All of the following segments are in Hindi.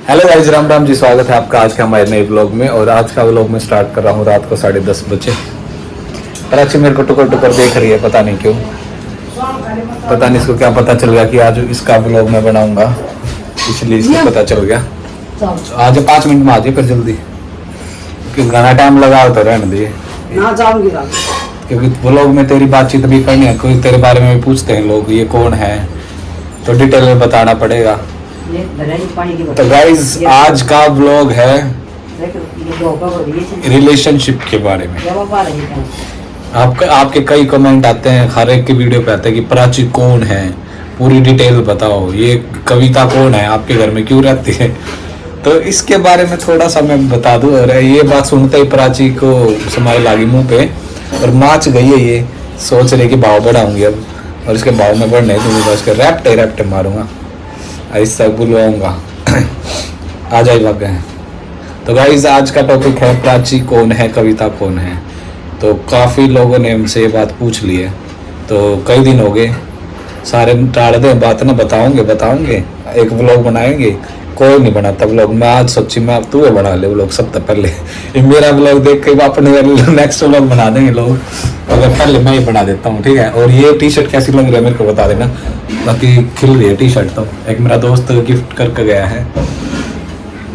हेलो गाइस, राम राम जी। स्वागत है आपका आज के हमारे नए ब्लॉग में। और आज का ब्लॉग मैं स्टार्ट कर रहा हूँ रात को 10:30 बजे। प्राची मेरे को टुकर टुकर देख रही है, पता नहीं क्यों। पता नहीं इसको क्या पता चल गया कि आज इसका ब्लॉग मैं बनाऊंगा, इसलिए इसको पता चल गया। आज 5 मिनट में आ जाइए फिर जल्दी, क्योंकि घना टाइम लगा तो रहने दिए ना जाऊंगी क्योंकि ब्लॉग में तेरी बातचीत भी करनी है। कोई तेरे बारे में भी पूछते हैं लोग, ये कौन है, तो डिटेल में बताना पड़ेगा। तो गाइज आज का ब्लॉग है रिलेशनशिप के बारे में। आपके कई कमेंट आते हैं, हर एक की वीडियो पे आते हैं कि प्राची कौन है, पूरी डिटेल बताओ, ये कविता कौन है, आपके घर में क्यों रहती है। तो इसके बारे में थोड़ा सा मैं बता दूं। और ये बात सुनते ही प्राची को स्माइल आ गई मुंह पे और नाच गई है। ये सोच रही कि भाव बढ़ाऊंगी अब, और इसके भाव में बढ़ने दूंगा, उसके रैप्टे मारूंगा, ऐसा बुलवाऊंगा। आ जाए लग गए। तो गाइज आज का टॉपिक है प्राची कौन है, कविता कौन है। तो काफ़ी लोगों ने हमसे ये बात पूछ ली है, तो कई दिन हो गए, सारे टाल दे बात ना, बताऊंगे एक व्लॉग बनाएंगे। कोई नहीं बनाता व्लॉग। मैं आज सोची मैं अब तू बना ले व्लॉग सबसे पहले। ये मेरा व्लॉग देख के अपने नेक्स्ट व्लॉग बना देंगे लोग, अगर पहले मैं ही बना देता हूँ, ठीक है। और ये टी शर्ट कैसी लग रही है मेरे को बता देना, बाकी खिल रही है टी शर्ट। तो एक मेरा दोस्त गिफ्ट करके गया है,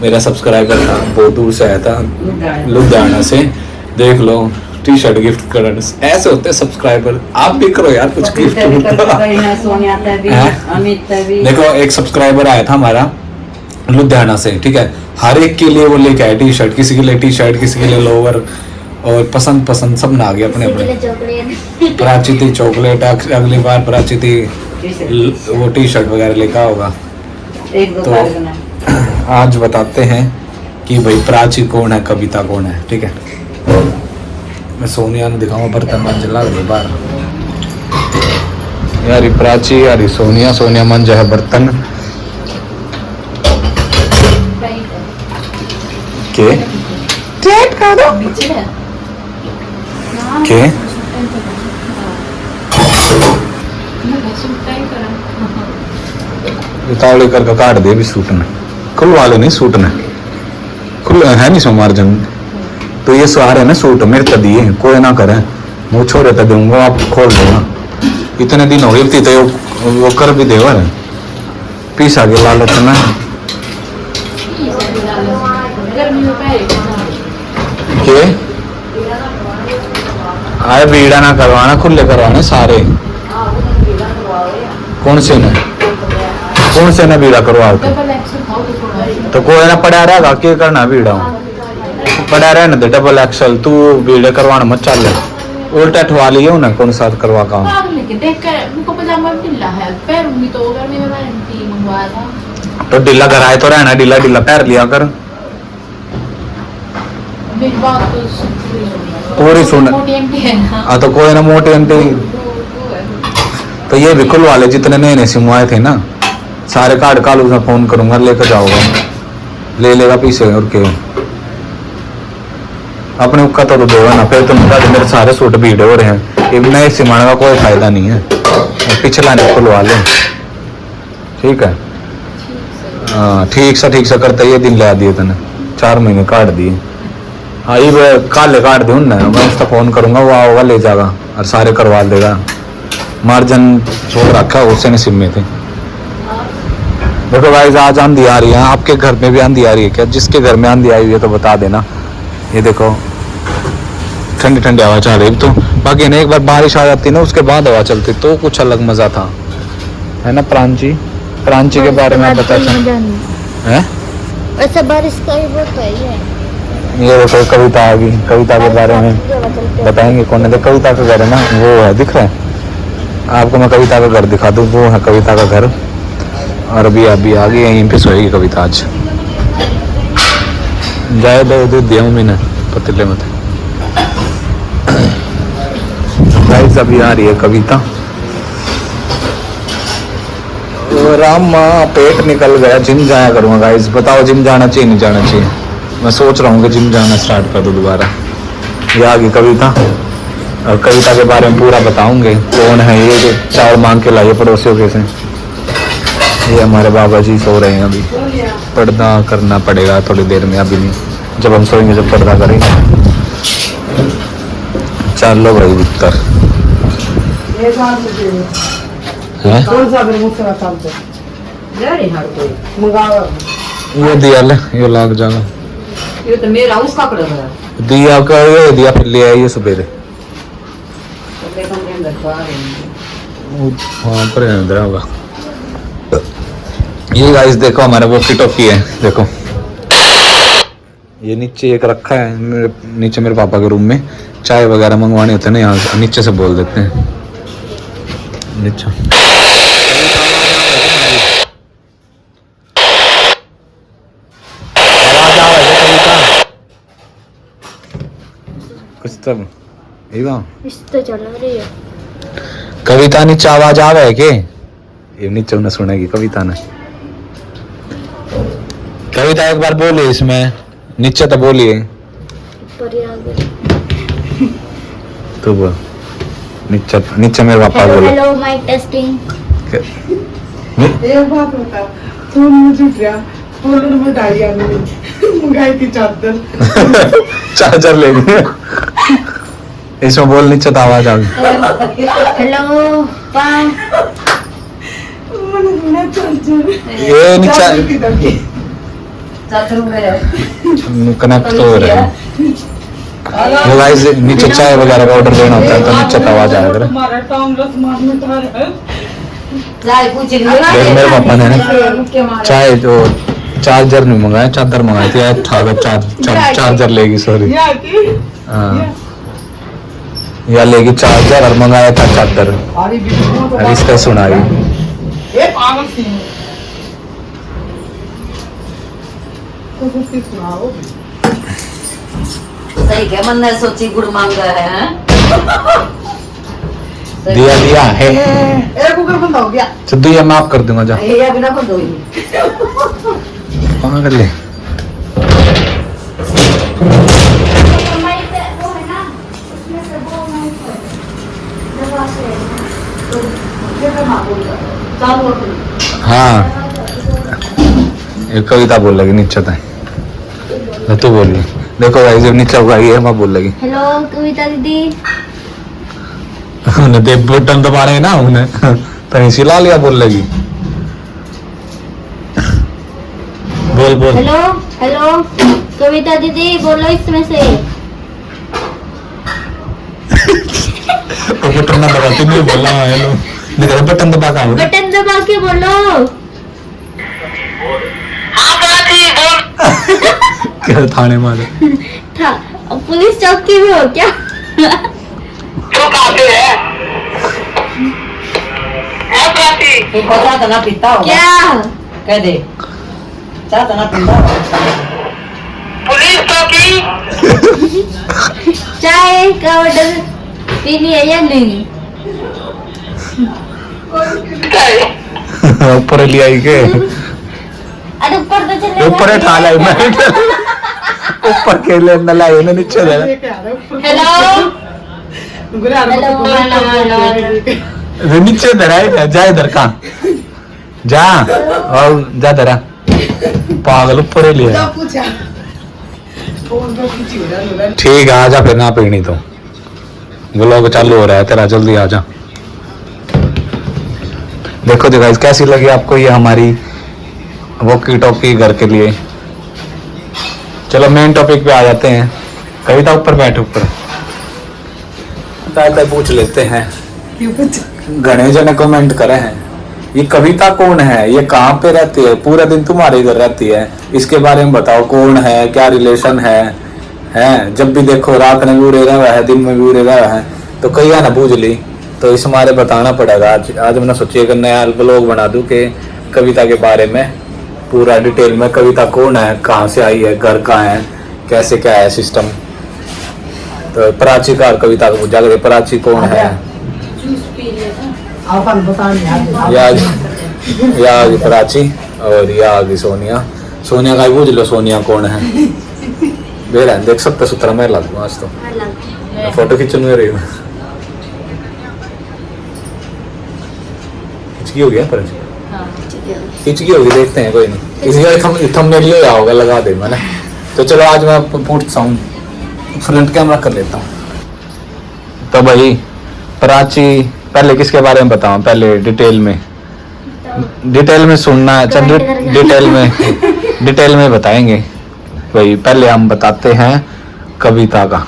मेरा सब्सक्राइबर था, बहुत दूर से आया था लुधियाना से। देख लो टी शर्ट गिफ्ट कर, ऐसे होते हैं सब्सक्राइबर। आप भी करो यार कुछ गिफ्ट। देखो एक सब्सक्राइबर आया था हमारा लुधियाना से, ठीक है। हर एक के लिए वो लेके आया टी शर्ट, किसी के लिए टी शर्ट, किसी के लिए लोवर, और पसंद सब ना आ गया अपने अपने। प्राची थी चॉकलेट, अगली बार प्राची थी वो टी शर्ट वगैरह लेकर होगा। तो आज बताते हैं कि भाई प्राची कौन है, कविता कौन है, ठीक है। मैं सोनिया ने दिखाऊंगा, बर्तन मंजला गए बाहर। यारी प्राची, यारी सोनिया मंज है बर्तन के ट्रेड कर दो के उतावले करके काट दे भी सूट ने, खुलवा ले नहीं सूट ने, खुल है नहीं सो मार्जिन। तो ये सारे ना सूट मेरे तो दिए, कोई ना करे, वो छोड़े तो दूंगा, आप खोल देना। इतने दिन हो गए तो वो कर भी देगा ना, पीस आगे लालच में के आए बीड़ा ना करवाना, खुले करवाने सारे। कौन से ना बीड़ा करवाओ तो कोई ना पड़ा रहेगा, क्या करना बीड़ा पड़ा रहने दे। डबल एक्सल तू बीड़े करवाना मत चल, उल्टा ठवा लियो ना, कौन साथ करवा काम। तो ढीला कराए तो रहना, ढीला पैर लिया कर। पूरी सुन तो कोई ना मोटी आंटी। तो ये भी खुलवा ले, जितने नए सिमवाए थे ना सारे कार्ड कालू से फोन करूंगा, लेकर जाओगा, ले लेगा पीछे। और क्यों अपने उक्का तो देगा ना, फिर तुम मेरे सारे सूट भीड़ हो रहे हैं। ये नए सिमाने का कोई फायदा नहीं है, पिछला नहीं खुलवा ले, ठीक है। हाँ ठीक से करते ये दिन ला दिए तने, 4 महीने काट दिए। हाँ ये काले काट दे ना, मैं उसका फोन करूंगा, वो आओगा ले जाएगा और सारे करवा देगा। मार्जिन छोड़ रखा उससे ने सिम में थे। देखो गाइस आज आंधी आ रही है, आपके घर में भी आंधी आ रही है क्या? जिसके घर में आंधी आई हुई है तो बता देना। ये देखो ठंडी ठंडी हवा चल रही। तो बाकी ना एक बार बारिश आ जाती ना, उसके बाद हवा चलती तो कुछ अलग मजा था, है ना। प्रांची के बारे में आप बता सकते हैं? ऐसा बारिश का ही बहुत है। ये देखो कविता आ गई, कविता के बारे में बताएंगे। कौन है? कविता का घर है ना, वो है दिख रहा है आपको। मैं कविता का घर दिखा दूँ, वो है कविता का घर। और अभी आ गई, यहीं पे सोएगी कविता आज। जाए दूध दिया मम्मी ने पतीले में। गाइस अभी आ रही है कविता। रामा पेट निकल गया, जिम जाया करूँगा गाइस। बताओ जिम जाना चाहिए नहीं जाना चाहिए? मैं सोच रहा हूँ कि जिम जाना स्टार्ट कर दूँ दोबारा। ये आ गई कविता, और कविता के बारे में पूरा बताऊंगे। कौन है ये जो चावल मांग के लाइए पड़ोसियों के से, ये हमारे बाबा जी सो रहे हैं अभी। पर्दा करना पड़ेगा थोड़ी देर में, अभी नहीं, जब हम सोएंगे जब पर्दा करेंगे। चलो भाई उत्तर ये दिया ले, ये लाग जाएगा। ये तो मेरा उसका पड़ेगा। दिया का ये दिया फिर ले आइए सवेरे। वहाँ पर अंदर होगा। ये गाइस देखो हमारा वॉकी टॉकी है, देखो ये नीचे एक रखा है नीचे मेरे पापा के रूम में। चाय वगैरह मंगवाने होते हैं ना, यहाँ नीचे से बोल देते हैं नीचे। कुछ तब तो चल रही है। कविता नीचे आवाज आवे है के? ये नीचे उन्हें सुनेगी कविता ने। कविता एक बार बोली इसमें नीचे तो बोलिए। तो बोल नीचे, नीचे मेरे पापा बोले। Hello mic testing. एक बात बता, तू मुझे क्या बोलो में डाली आने मंगाई थी चादर। चार्जर ले गए इसमें बोल नीचे तो आवाज आ गई। हेलो पा ये नीचे कनेक्ट तो हो रहा है। वो गाइस नीचे चाय वगैरह का ऑर्डर देना होता है तो नीचे तो आवाज आया करे। मेरे पापा ने ना चाय जो चार्जर नहीं मंगाया, चादर मंगाई थी। चार्जर लेगी, सॉरी हाँ, या लेगी चार्जर और मंगाया था चादर। और इसका सुनाई सही क्या मन ने सोची गुड़ मांगा है। दिया दिया है। कुकर बंद हो गया। सिद्धू ये माफ कर दूंगा जा। ये बिना को दो ही कहाँ कर ले। हाँ एक कविता बोल लगी नीचे तक, तू बोल रही। देखो भाई जब नीचे होगा ये मैं बोल लगी। हेलो कविता दीदी। उन्हें देव बटन दबा रहे ना उन्हें तो इसी लिया बोल लगी। बोल बोल। हेलो हेलो कविता दीदी बोलो इसमें से। बटन ना दबाती नहीं बोला हेलो, नहीं बटन दबा का बटन दबा के बोलो। क्या थाने मारे था पुलिस चौकी में हो क्या? चाह तो ना पीता होगा। क्या कह दे चाह तो ना पीता होगा। चाय का ऑर्डर पीनी है या नहीं? ऊपर ले आई के अरे ऊपर तो चले ऊपर ठा लाई मैं ऊपर के ले न लाई ना नीचे दे। हेलो नीचे धरा जा इधर का जा और जा धरा पागल ऊपर ले आया। ठीक है आजा फिर ना पीनी तो व्लॉग चालू हो रहा है तेरा, जल्दी आजा। देखो तो गाइस कैसी लगी आपको ये हमारी वॉकी टॉकी घर के लिए। चलो मेन टॉपिक पे आ जाते हैं। कविता ऊपर बैठ, ऊपर पहले पूछ लेते हैं। घने जने कमेंट करे हैं ये कविता कौन है, ये कहाँ पे रहती है, पूरा दिन तुम्हारे इधर रहती है, इसके बारे में बताओ कौन है, क्या रिलेशन है। जब भी देखो रात में भी उड़े रहा है, दिन में भी उड़े रहा है, तो कई ना बूझ ली तो इस मारे बताना पड़ेगा। आज मैंने सोची कि नया ब्लॉग बना दूं कि कविता के बारे में पूरा डिटेल में, कविता कौन है, कहाँ से आई है, घर कहाँ है, कैसे क्या है सिस्टम। तो प्राची का कविता को पूछा करे प्राची कौन है, या आगे प्राची और या आगे सोनिया। सोनिया का पूछ लो सोनिया कौन है। बेरा देख सकते सुतरा मैं लगू आज तो फोटो खींचने में रही हूँ। हो गया पर खींच गई होगी, देखते हैं कोई नहीं, इसलिए थंबनेल ही होगा, लगा देगा ना। तो चलो आज मैं पूछता हूँ, फ्रंट कैमरा कर लेता हूँ। तो भाई प्राची, पहले किसके बारे में बताऊं? पहले डिटेल में सुनना है, चल डिटेल में बताएंगे भाई। पहले हम बताते हैं कविता का,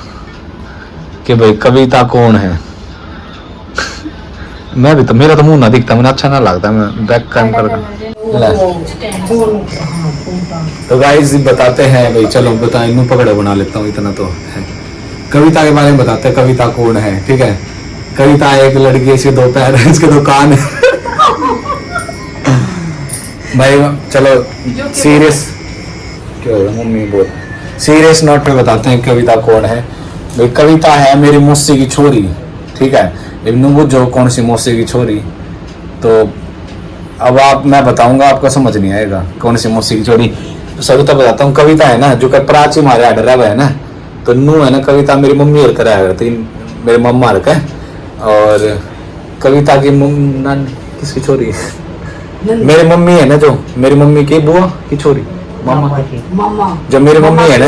कि भाई कविता कौन है। मैं भी तो, मेरा तो मुंह ना दिखता, मुझे अच्छा ना लगता, मैं बैक कैमरा तो गाइस बताते हैं भाई। चलो बता, इन्हों पकड़े बना लेता हूँ, इतना तो है। कविता के बारे में बताते हैं, कविता कौन है, ठीक है। कविता एक लड़की, इसके दो पैर है, इसके दो कान है। भाई चलो सीरियस, क्या हो रहा मम्मी बोल, सीरियस नोट पे बताते हैं कविता कौन है। भाई कविता है मेरी मौसी की छोरी, ठीक है। इब्नू बुझो कौन सी मौसी की छोरी, तो अब मैं बताऊंगा, आपको समझ नहीं आएगा कौन सी मौसी की छोरी। सर तो बताता हूँ, कविता है ना जो कर प्राची मारे आडर है ना, तो नू है ना कविता मेरी मम्मी और कराया करती, मेरे मम्मा रखा है। और कविता की किसकी छोरी है? मेरी मम्मी है ना, जो मेरी मम्मी की बुआ की छोरी, मामा, जब मेरी मम्मी है ना,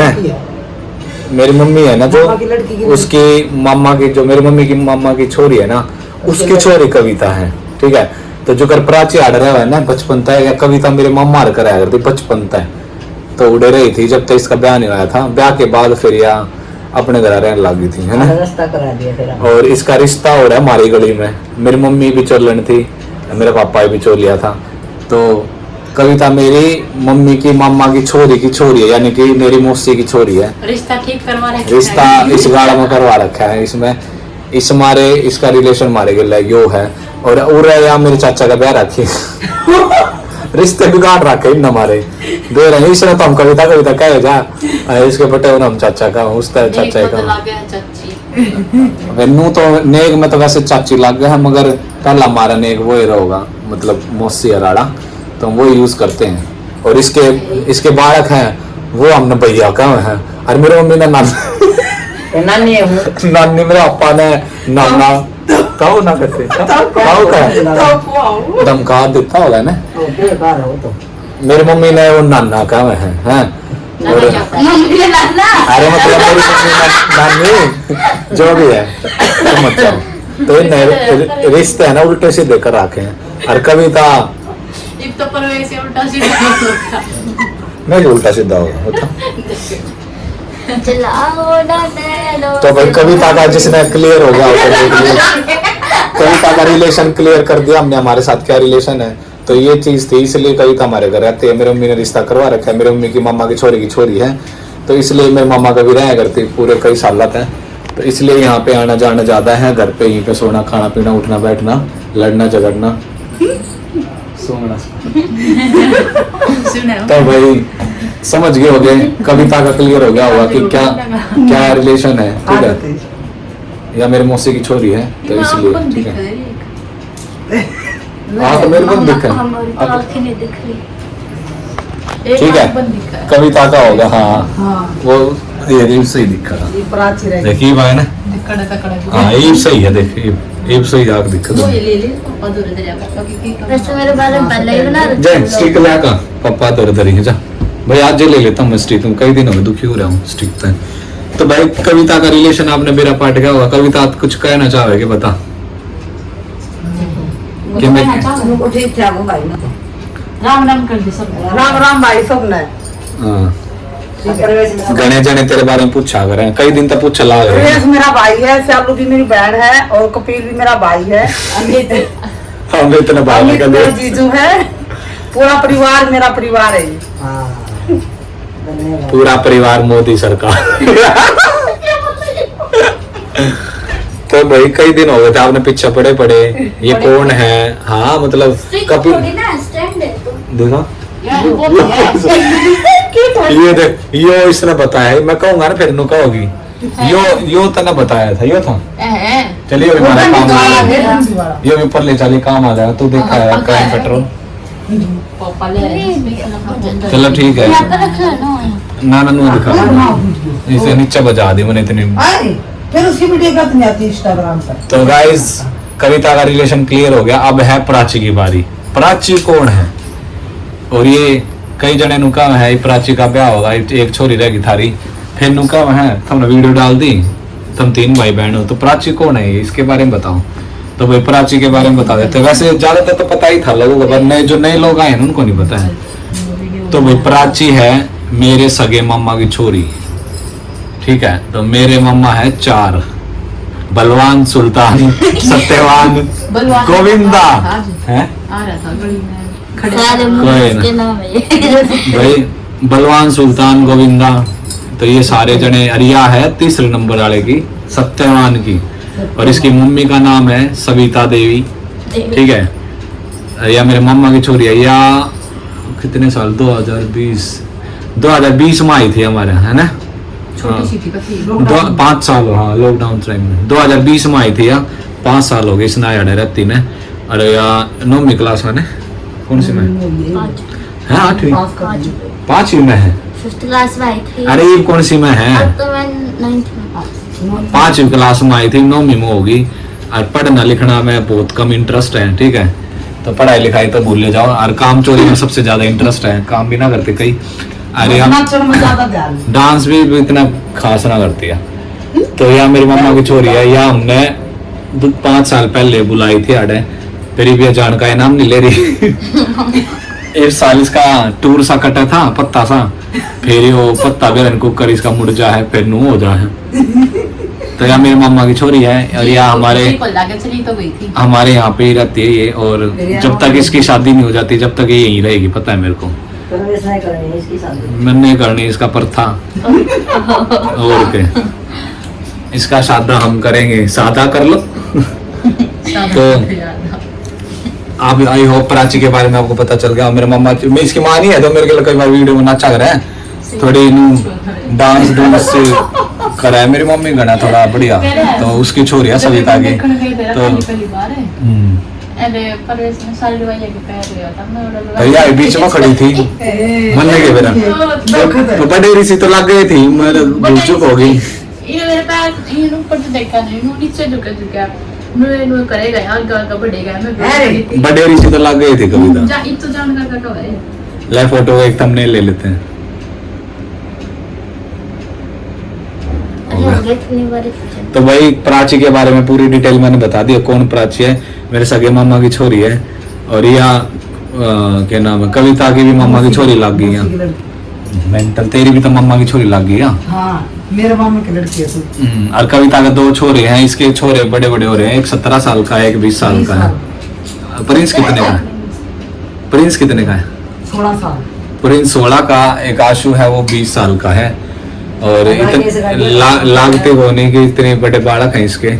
मेरी मम्मी है ना जो उसकी मामा की, जो मेरी मम्मी की मामा की छोरी है ना, उसकी छोरी कविता है, ठीक है। तो जो कर प्राची आड़ रहा है ना बचपन तक, या कविता मेरे मामा कराया करती बचपन तक, तो उड़े रही थी जब तक इसका ब्याह नहीं हुआ था। ब्याह के बाद फिर या अपने घर रहने लगी थी, है ना, रास्ता करा दिया फिर। और इसका रिश्ता हो रहा है हमारी गली में। मेरी मम्मी भी चोलन थी, मेरे पापा भी चोलिया था। तो कविता मेरी मम्मी की मामा की छोरी है, यानी कि मेरी मौसी की छोरी है। रिश्ता ठीक करवा रहे, रिश्ता इस गाड़ा में करवा रखा है। इसमें इसका रिलेशन मारे गए यो है, और उरे या मेरे चाचा का ब्याह रखी रिश्ते बिगाड़ रखे इन हमारे दे रहे हैं। इसने तो हम कविता कहे जा, इसके बटे हम चाचा का, उसका चाचा का वेनू तो नेक में तो वैसे चाची लग गया है, मगर पहला हमारा नेक वो ही रहेगा, मतलब मौसी अराड़ा, तो हम वो यूज करते हैं। और इसके बालक हैं वो हमने भैया का है, और मेरी मम्मी ने नानी मेरे पापा ने नाना ताऊ ना करते, ताऊ का धमका देता होगा ना। मेरी मम्मी ने वो नाना का है, और अरे मतलब मेरी मम्मी नानी जो भी है, तो मतलब तो रिश्ते है ना उल्टे सीधे कर रखे हैं। और कविता मैं उल्टा सीधा होगा। तो भाई कविता का जिसने क्लियर हो गया कविता का रिलेशन क्लियर कर दिया हमने, हमारे साथ क्या रिलेशन है। तो ये चीज थी, इसलिए कविता हमारे घर रहती है। मेरी मम्मी ने रिश्ता करवा रखा है, मेरी मम्मी की मामा की छोरी है, तो इसलिए मेरे मामा का भी रहा करती पूरे कई साल है। तो इसलिए यहाँ पे आना जाना ज्यादा है, घर पे यहीं पे सोना खाना पीना उठना बैठना लड़ना झगड़ना सोना। तो भाई समझ गए होगे, कविता का क्लियर हो गया होगा कि क्या रिलेशन है, ठीक है, या मेरे मौसी की छोरी है, तो इसलिए ठीक है। हाँ तो मेरे को दिख ठीक है, कविता का होगा। हाँ वो ये सही दिखा देखिए भाई ना, हाँ ये सही है, देखिए ये सही आग दिखा स्टिक लाका पापा दर दरी जा भाई, आज ले लेता हूँ मैं स्टिक, कई दिन हो गए दुखी हो रहा हूँ स्टिक तक। तो भाई कविता का रिलेशन आपने मेरा पार्ट क्या होगा, कविता आप कुछ कहना चाहोगे बता कि मैं ठीक ठाक हूँ भाई ना, राम राम कर दे सब, राम राम भाई सब ने। हाँ गणे जने तेरे बारे में पूछा करें, कई दिन तक पूछा ला रहे हैं। मेरा भाई है, शालू भी मेरी बहन है, और कपिल भी मेरा भाई है, हम इतना भाई का जीजू है, पूरा परिवार मेरा परिवार है। पूरा परिवार मोदी सरकार। तो भाई कई दिन हो गए थे आपने पीछे पड़े ये कौन है। हाँ मतलब कपिल देखा ये देख यो इसने बताया, मैं कहूंगा ना फिर नु कहोगी यो तो ना बताया था, यो था चलिए अभी हमारा काम आ गया, ये ऊपर ले चलिए काम आ जाएगा। तू देखा है क्राइम पेट्रोल, चलो ठीक है ना नु दिखा इसे नीचे बजा दी मैंने इतनी, फिर उसकी वीडियो कब नहीं आती इंस्टाग्राम पर। तो गाइस कविता का रिलेशन क्लियर हो गया, अब है प्राची की बारी। प्राची कौन है और ये कई जने नुका है प्राची का ब्याह होगा, एक छोरी रहेगी थारी, फिर नुका है तुमने वीडियो डाल दी, तुम 3 भाई बहन हो, तो प्राची कौन है इसके बारे में बताओ। तो भाई प्राची के बारे में बता देते। वैसे ज्यादातर तो पता ही था लोगों को, पर नए जो नए लोग आए हैं उनको नहीं पता है। तो भाई प्राची है मेरे सगे मामा की छोरी, ठीक है। तो मेरे मामा है 4, बलवान, सुल्तान, सत्यवान, गोविंदा है। आ रहा था गली में खड़े। सारे कोई ना। के नाम है ये। भाई बलवान, सुल्तान, गोविंदा, तो ये सारे जने। अरिया है तीसरे नंबर वाले की, सत्यवान की, और इसकी मम्मी का नाम है सविता देवी, ठीक है। या मेरे मामा की छोरी है। या कितने साल 2020 में आई थी हमारे, है ना। छोटी सी थी कथी। 5 साल, हाँ लॉकडाउन टाइम में 2020 में आई थी। या 5 साल हो गए इस नया रहती ने। अरे या 9वीं क्लास में, कौन सी में है? 8वीं 5वीं में है। 5th क्लास में आई थी। अरे ये कौन सी में है? अब तो मैं 9th में। 5वीं क्लास में आई थी, 9वीं में होगी। और पढ़ना लिखना में बहुत कम इंटरेस्ट है, ठीक है। तो पढ़ाई लिखाई तो भूल जाओ, और काम चोरी में सबसे ज्यादा इंटरेस्ट है, काम भी ना करते कई। अरे हम डांस भी इतना खास ना करती है। तो या मेरी मम्मा की छोरी है। या हमने 5 साल पहले बुलाई थी आड़े, तेरी भी जान का इनाम नहीं ले रही। 1 साल इसका टूर सा कटा था, पत्ता सा, फिर वो पत्ता बेरन कुकर इसका मुड़ जा है, फिर नू हो जा है। तो या मेरी मम्मा की छोरी है। और या हमारे यहाँ पे ही रहती है ये, और जब तक इसकी शादी नहीं हो जाती जब तक ये यहीं रहेगी, पता है मेरे को। मैंने करनी इसका प्रथा और क्या, इसका सादा हम करेंगे, सादा कर लो। तो आप आई होप प्राची के बारे में आपको पता चल गया। मेरे मम्मा, मैं इसकी माँ नहीं है तो मेरे के लिए कई बार वीडियो में अच्छा कर रहा है, थोड़ी डांस डूंस करा है मेरी मम्मी गना थोड़ा बढ़िया। तो उसकी छोरी है सविता की। तो भैया बीच में खड़ी थी, मन नहीं मेरा तो बड़े सी तो लग गई थी, मेरे भूल चुक हो गई। मेरे पैर ऊपर तो देखा नहीं, नीचे झुका झुका नु करेगा यार, का बढ़ेगा। मैं बड़े सी तो लग गई थी कविता। जा इत तो जान का कब है। ले फोटो एक थंबनेल ले लेते हैं। तो भाई प्राची के बारे में पूरी डिटेल मैंने बता दी, कौन प्राची है, मेरे सगे मामा की छोरी है। और या क्या नाम है, कविता की भी मामा की छोरी लग गई है। मेंटल, तेरी भी तो मामा की छोरी लग गई है। हाँ, मेरे मामा की लड़की है तू। और कविता के 2 छोरे हैं, इसके छोरे बड़े बड़े हो रहे हैं, एक 17 साल का है, एक 20 साल का है। प्रिंस कितने का है? प्रिंस कितने का है? 16 साल। प्रिंस 16 का, एक आशु है वो 20 साल का है। और लागते वो नहीं कि इतने बड़े बालक हैं इसके,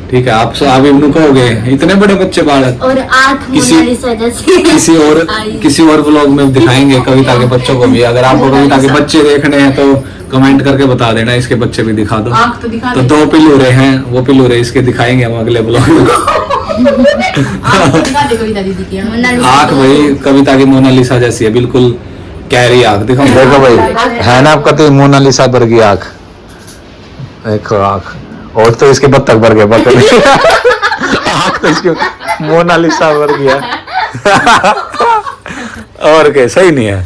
ठीक है। आप अभी कहोगे इतने बड़े बच्चे बालक, और 8 मोनालिसा जैसे किसी और व्लॉग में दिखाएंगे कविता के बच्चों को भी। अगर आपको कविता के बच्चे देखने हैं तो कमेंट करके बता देना, इसके बच्चे भी दिखा दो। आँख तो दिखा तो 2 पिलूरे हैं, वो पिलूरे इसके दिखाएंगे हम अगले ब्लॉग में। आँख भाई कविता की मोनालिसा जैसी है, बिल्कुल कैरी आँख। देखो देखो भाई, है ना आपका तो मोनालिसा भर गई आँख, देखो आँख। और तो इसके बत्तख भर गए, आँख तो इसकी मोनालिसा भर गया। और क्या, सही नहीं है।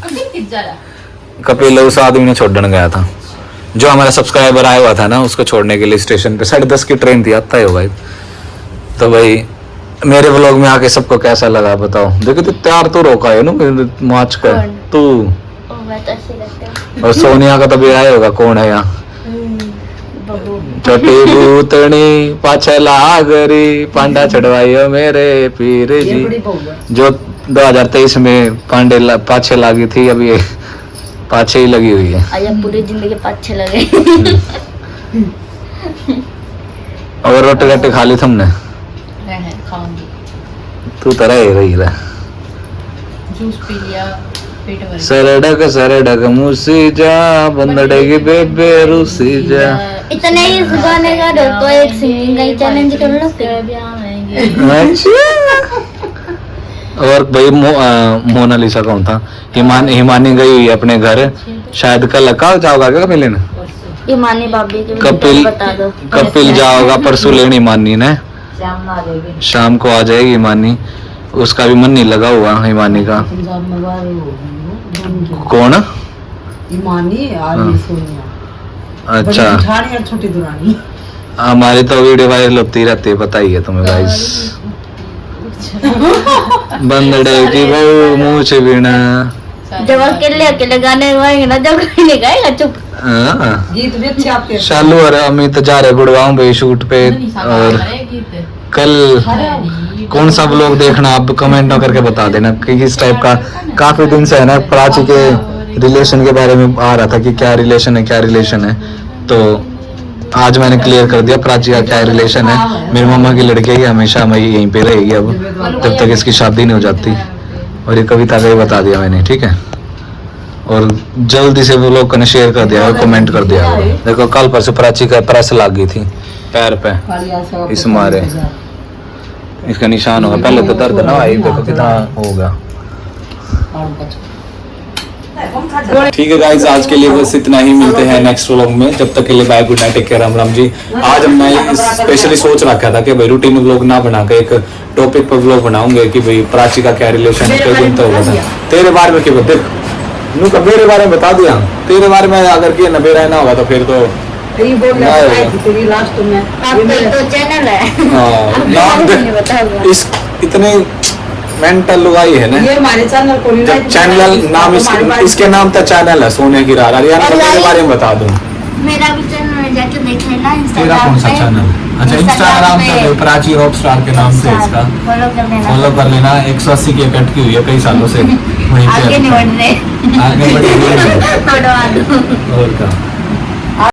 कपिल उस आदमी ने छोड़ने गया था, जो हमारा सब्सक्राइबर आया हुआ था ना, उसको छोड़ने के लिए स्टेशन पे 10:30 की ट्रेन थी, आता ही होगा। तो भाई मेरे व्लॉग में आके सबको कैसा लगा बताओ। देखो तो तैयार तो रोका है ना मार्च का तू, और सोनिया का तो भी आया होगा। कौन है यहाँ? छोटी भूतनी पाछे लागरी, पांडा चढ़वाइयो मेरे पीर जी, जो 2023 में पांडे पाछे लागी थी, अभी पाछे ही लगी हुई है। आया पूरी जिंदगी पाछे लगे। और रोटी रोटी खा ली तुमने? तू तरह ही रही रहा। जूस पी लिया, पेट भर सरडक मुसी जा, बंदड़ेगी बेबे रूसी जा। इतने ही इस गाने का दो तो एक सिंगिंग का चैलेंज कर लो। और भाई मोनालिसा कौन था? हिमानी गई हुई अपने घर, शायद कल जाओगा क्या कपिल? हिमानी भाभी के कपिल बता दो। कपिल जाओगा परसों लेनी हिमानी ने, शाम को आ जाएगी हिमानी। उसका भी मन नहीं लगा हुआ हिमानी का। कौन? ईमानी और हाँ। ये सोनिया। अच्छा, बड़ी जेठानी और छोटी दुरानी। हमारी तो वीडियो वायरल होती रहती है, पता ही है तुम्हें गाइस। बंदड़े की बहू मुँह से बिना। जब अकेले अकेले गाने गाएंगे ना, जब कोई नहीं गाएगा चुप। हाँ। गीत भी अच्छे आपके। शालू और अमित जा रहे गुड़गांव पे शूट पे। और कल कौन सा ब्लॉग देखना आप कमेंट करके बता देना कि किस टाइप का। काफी दिन से है ना प्राची के रिलेशन के बारे में आ रहा था कि क्या रिलेशन है, क्या रिलेशन है। तो आज मैंने क्लियर कर दिया प्राची का क्या रिलेशन है। मेरी मम्मा की लड़की है, हमेशा मैं यहीं पे रहेगी अब जब तक इसकी शादी नहीं हो जाती। और ये कविता का ही बता दिया मैंने, ठीक है। और जल्दी से वो लोग ने शेयर कर दिया, कमेंट कर दिया। देखो कल परसों प्राची का प्रेस लग गई थी पैर पे, इस मारे इसका निशान होगा। पहले तो दर्द ना आई, देखो कितना होगा। ठीक है गाइस, आज के लिए बस इतना ही। मिलते हैं नेक्स्ट व्लॉग में, जब तक के लिए bye, good night, take care, Ram Ram ji. आज मैं स्पेशली सोच रखा था कि भाई रूटीन व्लॉग ना बना के एक टॉपिक पर व्लॉग बनाऊंगे कि भाई प्राची का क्या रिलेशन है, क्या गुनता हुआ था। तेरे बारे में क्यों देख नू का मेरे बारे में बता दिया, तेरे बारे में अगर कि नबेरा ना होगा तो फिर तो ये बोल ना रहा होगा। है तेरी लास्ट में आपका तो चैनल है। हाँ, नाम देख, इस इतने मेंटल लुगाई है ना। ये हमारे चैनल को नहीं जब चैनल नाम इसके नाम का चैनल है सोने की रार। यार तो मेरे बारे में बता दूं, मेरा भी चैनल है, जाके देख लेना तेरा इंस्टाग्राम कौन सा पे। चैनल? अच्छा, इंस्टाग्राम पे प्राची रॉक स्टार के नाम से इसका फॉलो कर लेना। फॉलो कर लेना। 180 की कट की हुई है कई सालों से, वहीं पे आगे नहीं बढ़ रहे। आगे बढ़ी हुई है। थोड़ा और क्या।